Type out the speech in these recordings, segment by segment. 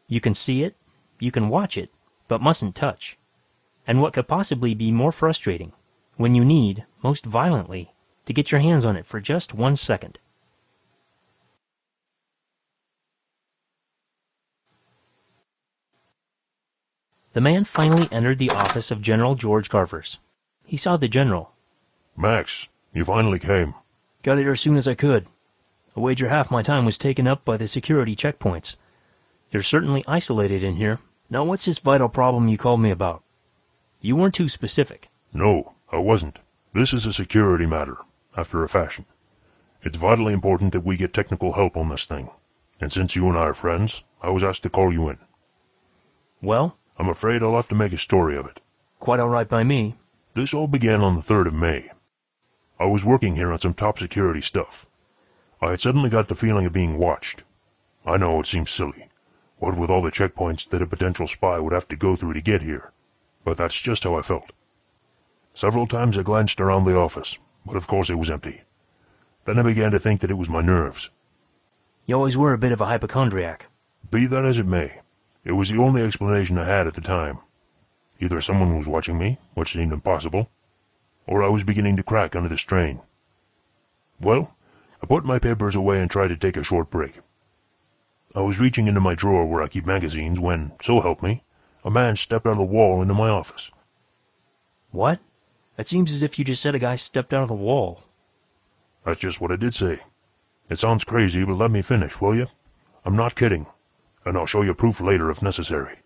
You can see it, you can watch it, but mustn't touch. And what could possibly be more frustrating, when you need, most violently, to get your hands on it for just 1 second. The man finally entered the office of General George Garvers. He saw the general. Max, you finally came. Got here as soon as I could. I wager half my time was taken up by the security checkpoints. You're certainly isolated in here. Now what's this vital problem you called me about? You weren't too specific. No, I wasn't. This is a security matter, after a fashion. It's vitally important that we get technical help on this thing. And since you and I are friends, I was asked to call you in. Well? I'm afraid I'll have to make a story of it. Quite all right by me. This all began on the 3rd of May. I was working here on some top security stuff. I had suddenly got the feeling of being watched. I know it seems silly, what with all the checkpoints that a potential spy would have to go through to get here, but that's just how I felt. Several times I glanced around the office, but of course it was empty. Then I began to think that it was my nerves. You always were a bit of a hypochondriac. Be that as it may, it was the only explanation I had at the time. Either someone was watching me, which seemed impossible, or I was beginning to crack under the strain. Well, I put my papers away and tried to take a short break. I was reaching into my drawer where I keep magazines when, so help me, a man stepped out of the wall into my office. What? It seems as if you just said a guy stepped out of the wall. That's just what I did say. It sounds crazy, but let me finish, will you? I'm not kidding, and I'll show you proof later if necessary.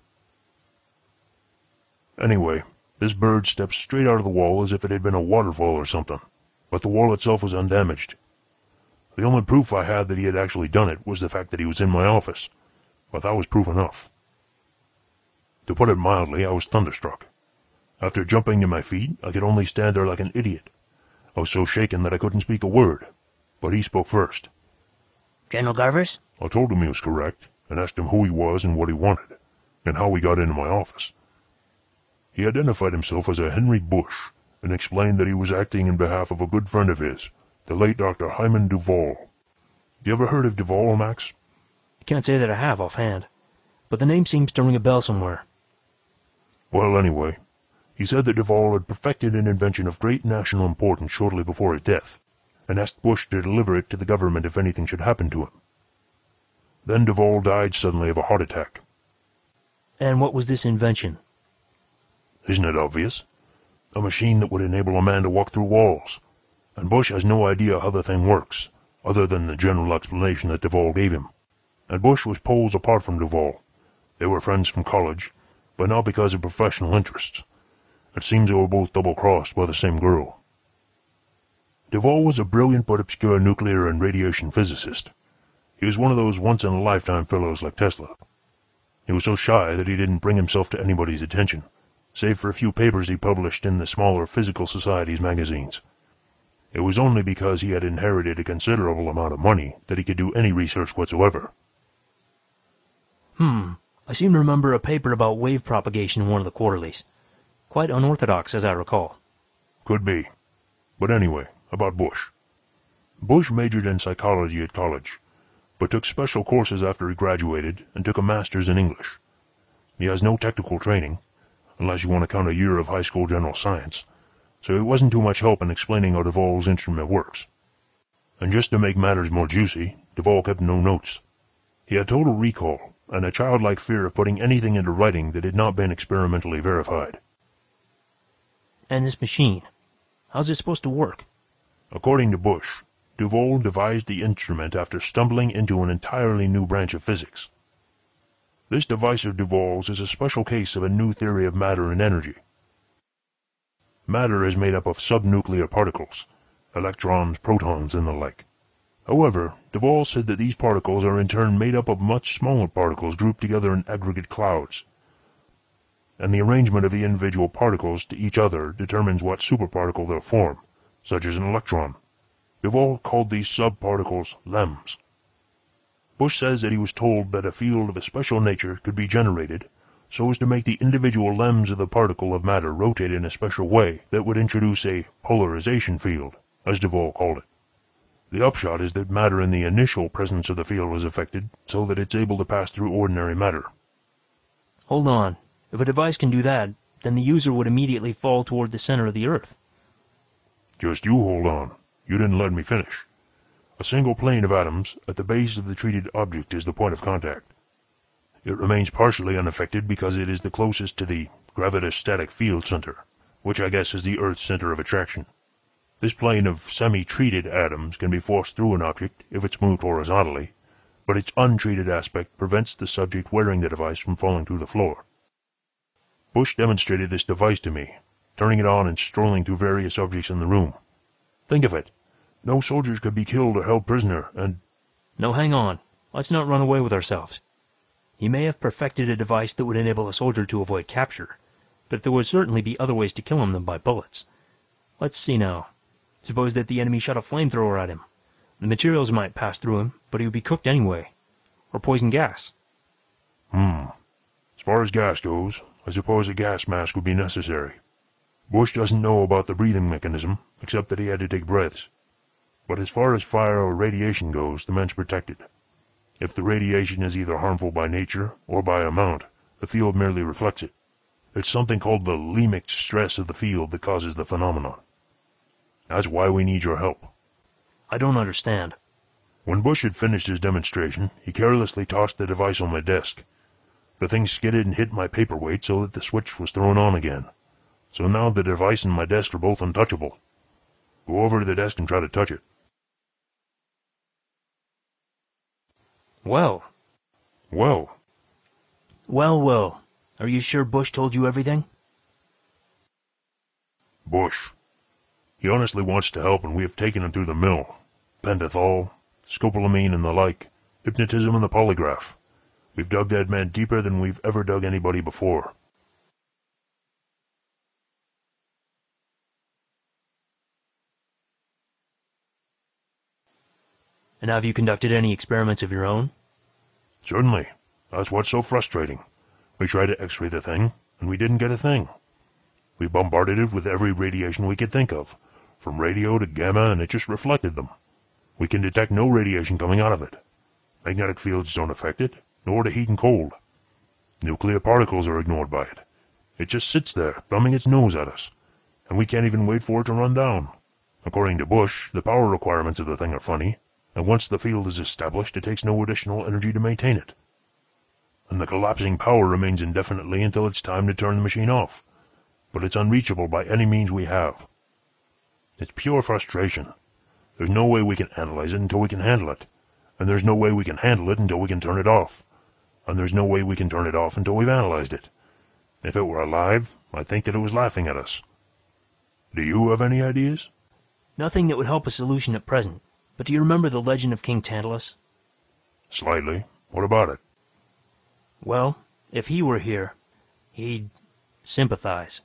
Anyway, this bird stepped straight out of the wall as if it had been a waterfall or something, but the wall itself was undamaged. The only proof I had that he had actually done it was the fact that he was in my office, but that was proof enough. To put it mildly, I was thunderstruck. After jumping to my feet, I could only stand there like an idiot. I was so shaken that I couldn't speak a word, but he spoke first. General Garvers? I told him he was correct, and asked him who he was and what he wanted, and how he got into my office. He identified himself as a Henry Bush, and explained that he was acting in behalf of a good friend of his, the late Dr. Hyman Duvall. You ever heard of Duvall, Max? Can't say that I have offhand, but the name seems to ring a bell somewhere. Well, anyway, he said that Duvall had perfected an invention of great national importance shortly before his death, and asked Bush to deliver it to the government if anything should happen to him. Then Duvall died suddenly of a heart attack. And what was this invention? Isn't it obvious? A machine that would enable a man to walk through walls. And Bush has no idea how the thing works, other than the general explanation that Duvall gave him. And Bush was poles apart from Duvall. They were friends from college, but not because of professional interests. It seems they were both double-crossed by the same girl. Duvall was a brilliant but obscure nuclear and radiation physicist. He was one of those once-in-a-lifetime fellows like Tesla. He was so shy that he didn't bring himself to anybody's attention, save for a few papers he published in the smaller physical societies magazines. It was only because he had inherited a considerable amount of money that he could do any research whatsoever. I seem to remember a paper about wave propagation in one of the quarterlies. Quite unorthodox, as I recall. Could be. But anyway, about Bush. Bush majored in psychology at college, but took special courses after he graduated and took a master's in English. He has no technical training, unless you want to count a year of high school general science, so it wasn't too much help in explaining how Duvall's instrument works. And just to make matters more juicy, Duvall kept no notes. He had total recall, and a childlike fear of putting anything into writing that had not been experimentally verified. And this machine, how's it supposed to work? According to Bush, Duvall devised the instrument after stumbling into an entirely new branch of physics. This device of Duvall's is a special case of a new theory of matter and energy. Matter is made up of subnuclear particles, electrons, protons, and the like. However, Duvall said that these particles are in turn made up of much smaller particles grouped together in aggregate clouds, and the arrangement of the individual particles to each other determines what superparticle they'll form, such as an electron. Duvall called these subparticles LEMs. Bush says that he was told that a field of a special nature could be generated so as to make the individual LEMs of the particle of matter rotate in a special way that would introduce a polarization field, as Duvall called it. The upshot is that matter in the initial presence of the field is affected so that it's able to pass through ordinary matter, Hold on. If a device can do that, then the user would immediately fall toward the center of the Earth. Just you hold on. You didn't let me finish. A single plane of atoms at the base of the treated object is the point of contact. It remains partially unaffected because it is the closest to the gravitostatic field center, which I guess is the Earth's center of attraction. This plane of semi-treated atoms can be forced through an object if it's moved horizontally, but its untreated aspect prevents the subject wearing the device from falling through the floor. Bush demonstrated this device to me, turning it on and strolling through various objects in the room. Think of it. No soldiers could be killed or held prisoner, and... No, hang on. Let's not run away with ourselves. He may have perfected a device that would enable a soldier to avoid capture, but there would certainly be other ways to kill him than by bullets. Let's see now. Suppose that the enemy shot a flamethrower at him. The materials might pass through him, but he would be cooked anyway. Or poison gas. As far as gas goes, I suppose a gas mask would be necessary. Bush doesn't know about the breathing mechanism, except that he had to take breaths. But as far as fire or radiation goes, the man's protected. If the radiation is either harmful by nature or by amount, the field merely reflects it. It's something called the lemic stress of the field that causes the phenomenon. That's why we need your help. I don't understand. When Bush had finished his demonstration, he carelessly tossed the device on my desk. The thing skidded and hit my paperweight so that the switch was thrown on again. So now the device and my desk are both untouchable. Go over to the desk and try to touch it. Well. Well. Well. Are you sure Bush told you everything? Bush. He honestly wants to help, and we have taken him through the mill. Pentothal, scopolamine and the like, hypnotism and the polygraph. We've dug that man deeper than we've ever dug anybody before. And have you conducted any experiments of your own? Certainly. That's what's so frustrating. We tried to x-ray the thing, and we didn't get a thing. We bombarded it with every radiation we could think of, from radio to gamma, and it just reflected them. We can detect no radiation coming out of it. Magnetic fields don't affect it, nor the heat and cold. Nuclear particles are ignored by it. It just sits there, thumbing its nose at us, and we can't even wait for it to run down. According to Bush, the power requirements of the thing are funny, and once the field is established, it takes no additional energy to maintain it. And the collapsing power remains indefinitely until it's time to turn the machine off. But it's unreachable by any means we have. It's pure frustration. There's no way we can analyze it until we can handle it. And there's no way we can handle it until we can turn it off. And there's no way we can turn it off until we've analyzed it. If it were alive, I think that it was laughing at us. Do you have any ideas? Nothing that would help a solution at present. But do you remember the legend of King Tantalus? Slightly. What about it? Well, if he were here, he'd sympathize.